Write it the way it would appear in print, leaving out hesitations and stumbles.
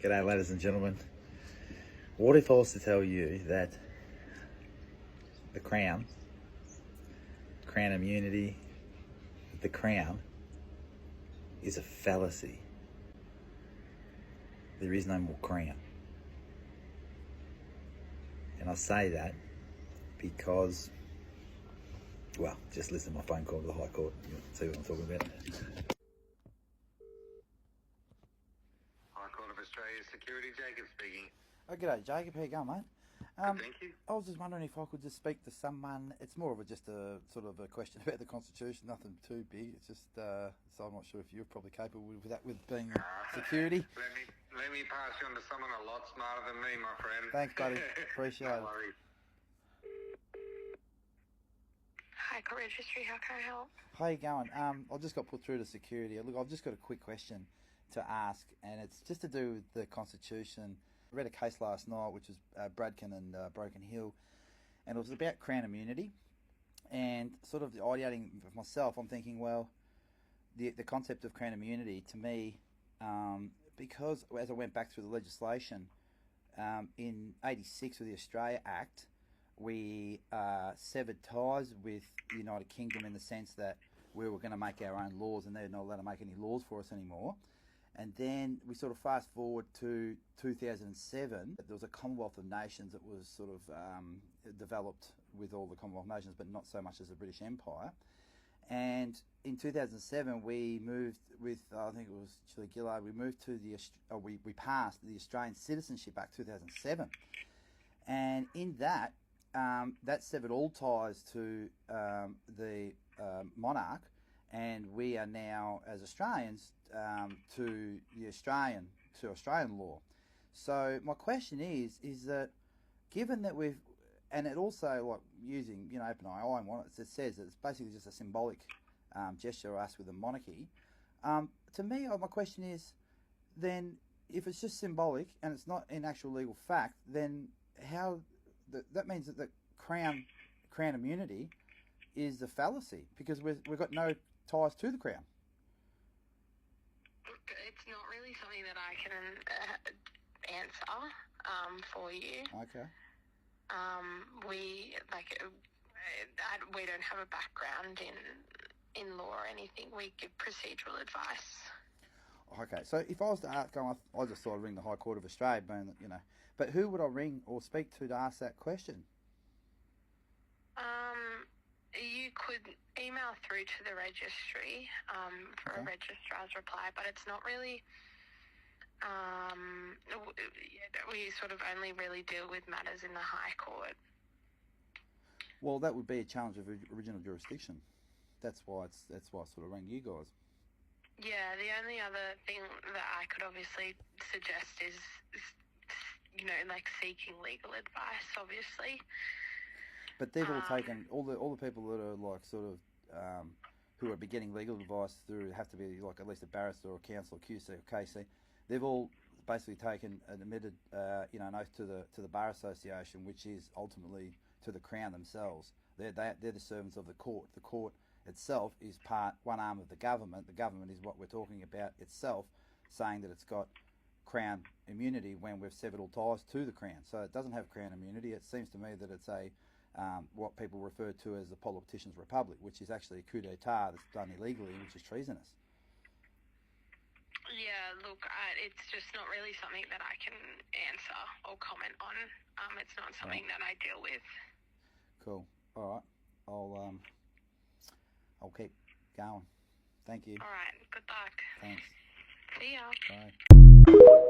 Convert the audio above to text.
G'day, ladies and gentlemen. What if I was to tell you that the Crown immunity, the Crown is a fallacy? There is no more Crown. And I say that because, well, just listen to my phone call to the High Court. You'll see what I'm talking about. High Court of Australia Security, Jacob speaking. Oh, g'day, Jacob. How you going, mate? Good, thank you. I was just wondering if I could just speak to someone. It's more of just a sort of a question about the Constitution, nothing too big. It's just, so I'm not sure if you're probably capable with that, with being security. Let me pass you on to someone a lot smarter than me, my friend. Thanks, buddy. Appreciate it. No worries. High Court Registry, how can I help? How you going? I just got put through to security. Look, I've just got a quick question to ask, and it's just to do with the Constitution. I read a case last night, which was Bradkin and Broken Hill, and it was about Crown immunity. And sort of ideating for myself, I'm thinking, well, the concept of Crown immunity to me, because as I went back through the legislation, in '86 with the Australia Act, we severed ties with the United Kingdom in the sense that we were going to make our own laws and they're not allowed to make any laws for us anymore. And then we sort of fast forward to 2007. There was a Commonwealth of Nations that was sort of developed with all the Commonwealth nations, but not so much as the British Empire. And in 2007, we moved with, I think it was Chile Gillard, we moved to we passed the Australian Citizenship Act 2007. And in that, that severed all ties to the monarch, and we are now, as Australians, to Australian law. So my question is that given that we've, and it also, like using OpenAI and what it says that it's basically just a symbolic gesture of us with a monarchy. To me, my question is, then if it's just symbolic and it's not in actual legal fact, then how that means that the Crown immunity is a fallacy because we've got no ties to the Crown. It's not really something that I can answer for you. Okay. We don't have a background in law or anything. We give procedural advice. Okay, so if I was to ask, I just thought I'd ring the High Court of Australia, but who would I ring or speak to ask that question? You could email through to the registry for a registrar's reply, but it's not really. We sort of only really deal with matters in the High Court. Well, that would be a challenge of original jurisdiction. That's why I sort of rang you guys. Yeah, the only other thing that I could obviously suggest is seeking legal advice, obviously. But they've all taken all the people that are like sort of who are getting legal advice through have to be like at least a barrister or counsel, QC or KC. They've all basically taken and admitted an oath to the Bar Association, which is ultimately to the Crown themselves. They're the servants of the court. The court itself is one arm of the government. The government is what we're talking about itself, saying that it's got Crown immunity when we've severed all ties to the Crown. So it doesn't have Crown immunity. It seems to me that it's what people refer to as the politician's republic, which is actually a coup d'etat that's done illegally, which is treasonous. Yeah, look, it's just not really something that I can answer or comment on. It's not something that I deal with. Cool. All right. I'll keep going. Thank you. All right. Good luck. Thanks. See ya. Bye.